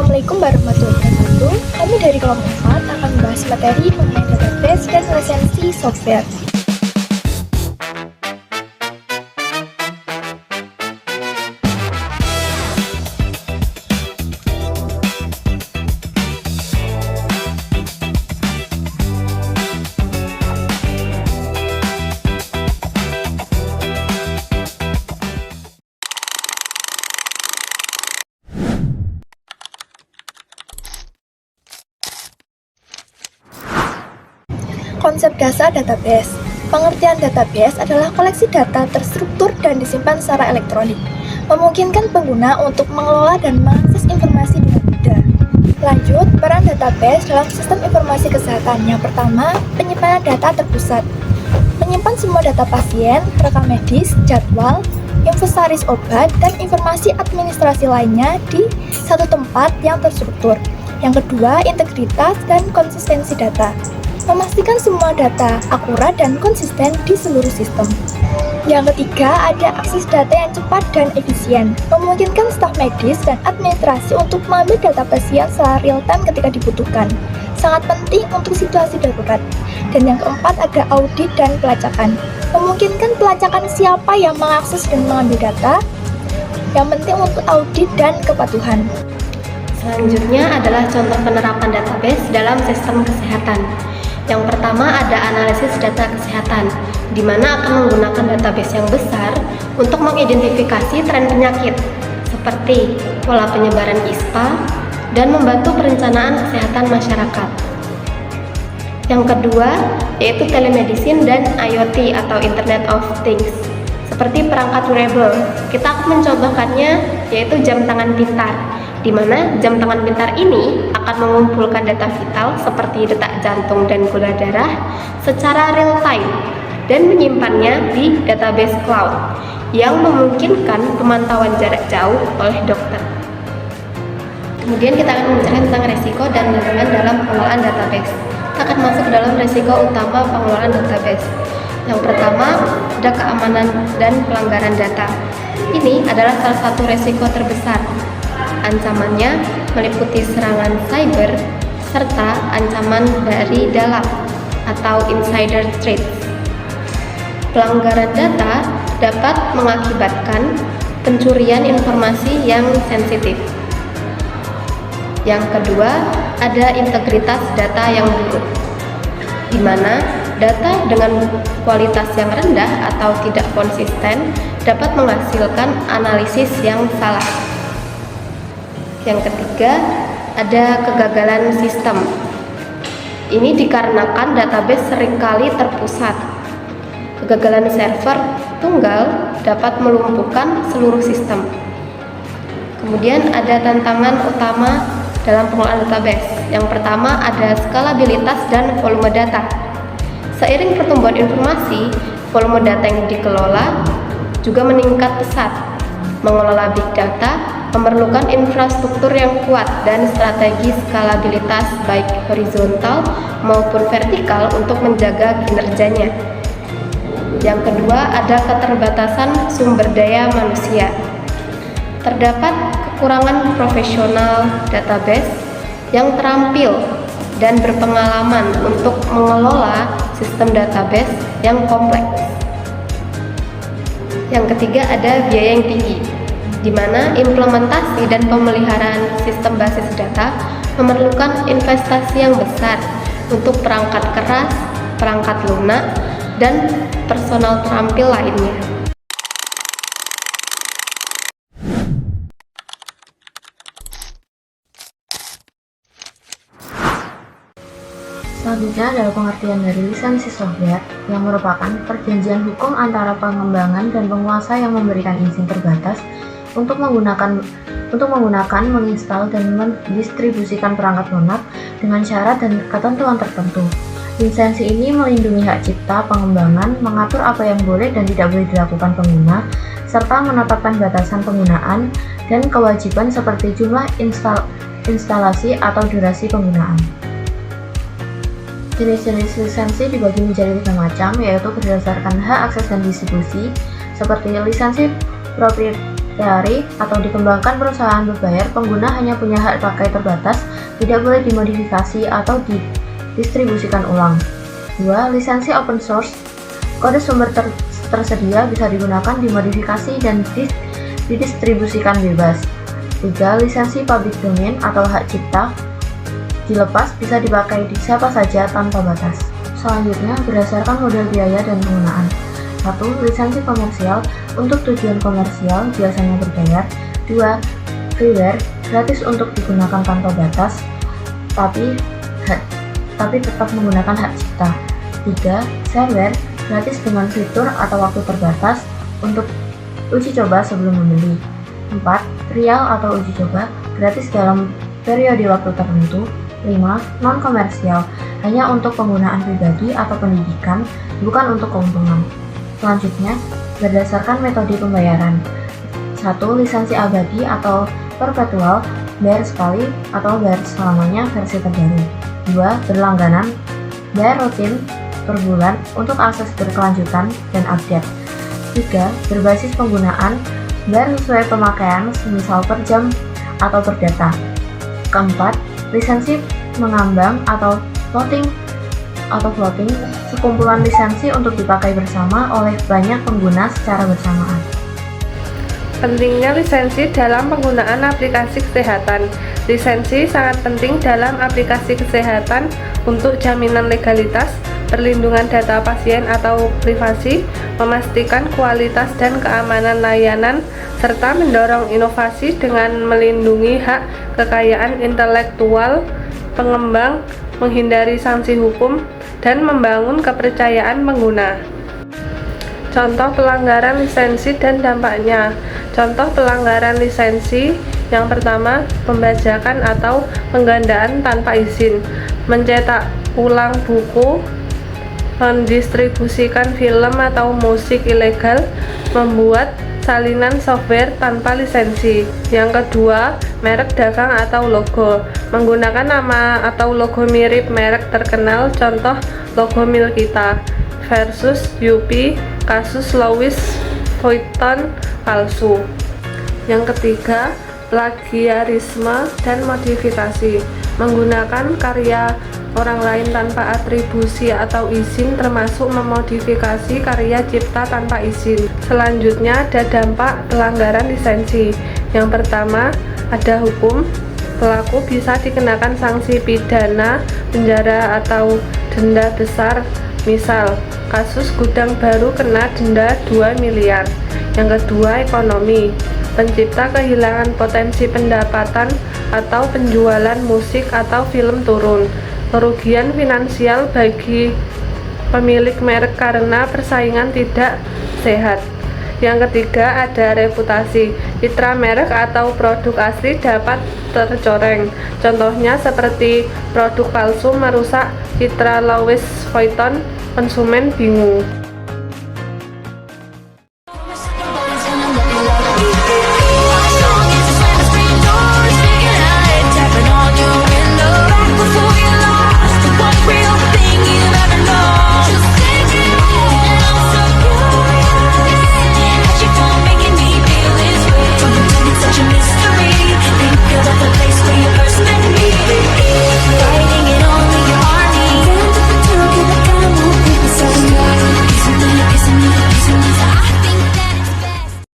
Assalamualaikum warahmatullahi wabarakatuh. Kami dari kelompok 4 akan membahas materi mengenai database dan lisensi software. Konsep dasar database. Pengertian database adalah koleksi data terstruktur dan disimpan secara elektronik, memungkinkan pengguna untuk mengelola dan mengakses informasi dengan mudah. Lanjut, peran database dalam sistem informasi kesehatan. Yang pertama, penyimpanan data terpusat. Menyimpan semua data pasien, rekam medis, jadwal, invensaris obat, dan informasi administrasi lainnya di satu tempat yang terstruktur. Yang kedua, integritas dan konsistensi data. Memastikan semua data akurat dan konsisten di seluruh sistem. Yang ketiga, ada akses data yang cepat dan efisien, memungkinkan staf medis dan administrasi untuk mengambil data pasien secara real-time ketika dibutuhkan. Sangat penting untuk situasi darurat. Dan yang keempat, ada audit dan pelacakan, memungkinkan pelacakan siapa yang mengakses dan mengambil data. Yang penting untuk audit dan kepatuhan. Selanjutnya adalah contoh penerapan database dalam sistem kesehatan. Yang pertama ada analisis data kesehatan, di mana akan menggunakan database yang besar untuk mengidentifikasi tren penyakit, seperti pola penyebaran ISPA, dan membantu perencanaan kesehatan masyarakat. Yang kedua, yaitu telemedicine dan IoT atau Internet of Things, seperti perangkat wearable. Kita akan mencontohkannya, yaitu jam tangan pintar, di mana jam tangan pintar ini akan mengumpulkan data vital seperti detak jantung dan gula darah secara real time dan menyimpannya di database cloud yang memungkinkan pemantauan jarak jauh oleh dokter. Kemudian kita akan membicarakan tentang resiko dan tantangan dalam pengelolaan database. Kita akan masuk ke dalam resiko utama pengelolaan database. Yang pertama, ada keamanan dan pelanggaran data. Ini adalah salah satu resiko terbesar. Ancamannya meliputi serangan cyber serta ancaman dari dalam atau insider threats. Pelanggaran data dapat mengakibatkan pencurian informasi yang sensitif. Yang kedua, ada integritas data yang buruk, di mana data dengan kualitas yang rendah atau tidak konsisten dapat menghasilkan analisis yang salah. Yang ketiga, ada kegagalan sistem. Ini dikarenakan database seringkali terpusat. Kegagalan server tunggal dapat melumpuhkan seluruh sistem. Kemudian ada tantangan utama dalam pengelolaan database. Yang pertama ada skalabilitas dan volume data. Seiring pertumbuhan informasi, volume data yang dikelola juga meningkat pesat. Mengelola big data memerlukan infrastruktur yang kuat dan strategi skalabilitas baik horizontal maupun vertikal untuk menjaga kinerjanya. Yang kedua, ada keterbatasan sumber daya manusia. Terdapat kekurangan profesional database yang terampil dan berpengalaman untuk mengelola sistem database yang kompleks. Yang ketiga, ada biaya yang tinggi, di mana implementasi dan pemeliharaan sistem basis data memerlukan investasi yang besar untuk perangkat keras, perangkat lunak, dan personal terampil lainnya. Selanjutnya adalah pengertian dari lisensi software, yang merupakan perjanjian hukum antara pengembangan dan penguasa yang memberikan izin terbatas untuk menggunakan, menginstal dan mendistribusikan perangkat lunak dengan syarat dan ketentuan tertentu. Lisensi ini melindungi hak cipta pengembangan, mengatur apa yang boleh dan tidak boleh dilakukan pengguna, serta menetapkan batasan penggunaan dan kewajiban seperti jumlah instalasi atau durasi penggunaan. Jenis-jenis lisensi dibagi menjadi 3 macam, yaitu berdasarkan hak akses dan distribusi, seperti lisensi teori atau dikembangkan perusahaan berbayar, pengguna hanya punya hak pakai terbatas, tidak boleh dimodifikasi atau didistribusikan ulang. 2. Lisensi open source. Kode sumber tersedia bisa digunakan, dimodifikasi, dan didistribusikan bebas. 3. Lisensi public domain atau hak cipta. Dilepas, bisa dipakai di siapa saja tanpa batas. Selanjutnya, berdasarkan model biaya dan penggunaan. 1. Lisensi komersial. Untuk tujuan komersial biasanya berbayar. 2. Freeware, gratis untuk digunakan tanpa batas, tapi tetap menggunakan hak cipta. 3. Shareware, gratis dengan fitur atau waktu terbatas untuk uji coba sebelum membeli. 4. Trial atau uji coba, gratis dalam periode waktu tertentu. 5. Non-komersial, hanya untuk penggunaan pribadi atau pendidikan, bukan untuk keuntungan. Selanjutnya, berdasarkan metode pembayaran. 1. Lisensi abadi atau perpetual, bayar sekali atau bayar selamanya versi terbaru. 2. Berlangganan, bayar rutin per bulan untuk akses berkelanjutan dan update. 3. Berbasis penggunaan, bayar sesuai pemakaian, semisal per jam atau per data. 4. Lisensi mengambang atau floating, sekumpulan lisensi untuk dipakai bersama oleh banyak pengguna secara bersamaan. Pentingnya lisensi dalam penggunaan aplikasi kesehatan. Lisensi sangat penting dalam aplikasi kesehatan untuk jaminan legalitas, perlindungan data pasien atau privasi, memastikan kualitas dan keamanan layanan, serta mendorong inovasi dengan melindungi hak kekayaan intelektual pengembang, menghindari sanksi hukum, dan membangun kepercayaan pengguna. Contoh pelanggaran lisensi dan dampaknya. Contoh pelanggaran lisensi yang pertama, pembajakan atau penggandaan tanpa izin, mencetak ulang buku, mendistribusikan film atau musik ilegal, membuat salinan software tanpa lisensi. Yang kedua, merek dagang atau logo, menggunakan nama atau logo mirip merek terkenal, contoh logo Milkita versus Yupi, kasus Louis Vuitton palsu. Yang ketiga, plagiarisme dan modifikasi, menggunakan karya orang lain tanpa atribusi atau izin, termasuk memodifikasi karya cipta tanpa izin. Selanjutnya ada dampak pelanggaran lisensi. Yang pertama, ada hukum. Pelaku bisa dikenakan sanksi pidana, penjara atau denda besar. Misal, kasus gudang baru kena denda 2 miliar. Yang kedua, ekonomi. Pencipta kehilangan potensi pendapatan atau penjualan musik atau film turun. Kerugian finansial bagi pemilik merek karena persaingan tidak sehat. Yang ketiga, ada reputasi. Citra merek atau produk asli dapat tercoreng. Contohnya seperti produk palsu merusak citra Louis Vuitton, konsumen bingung.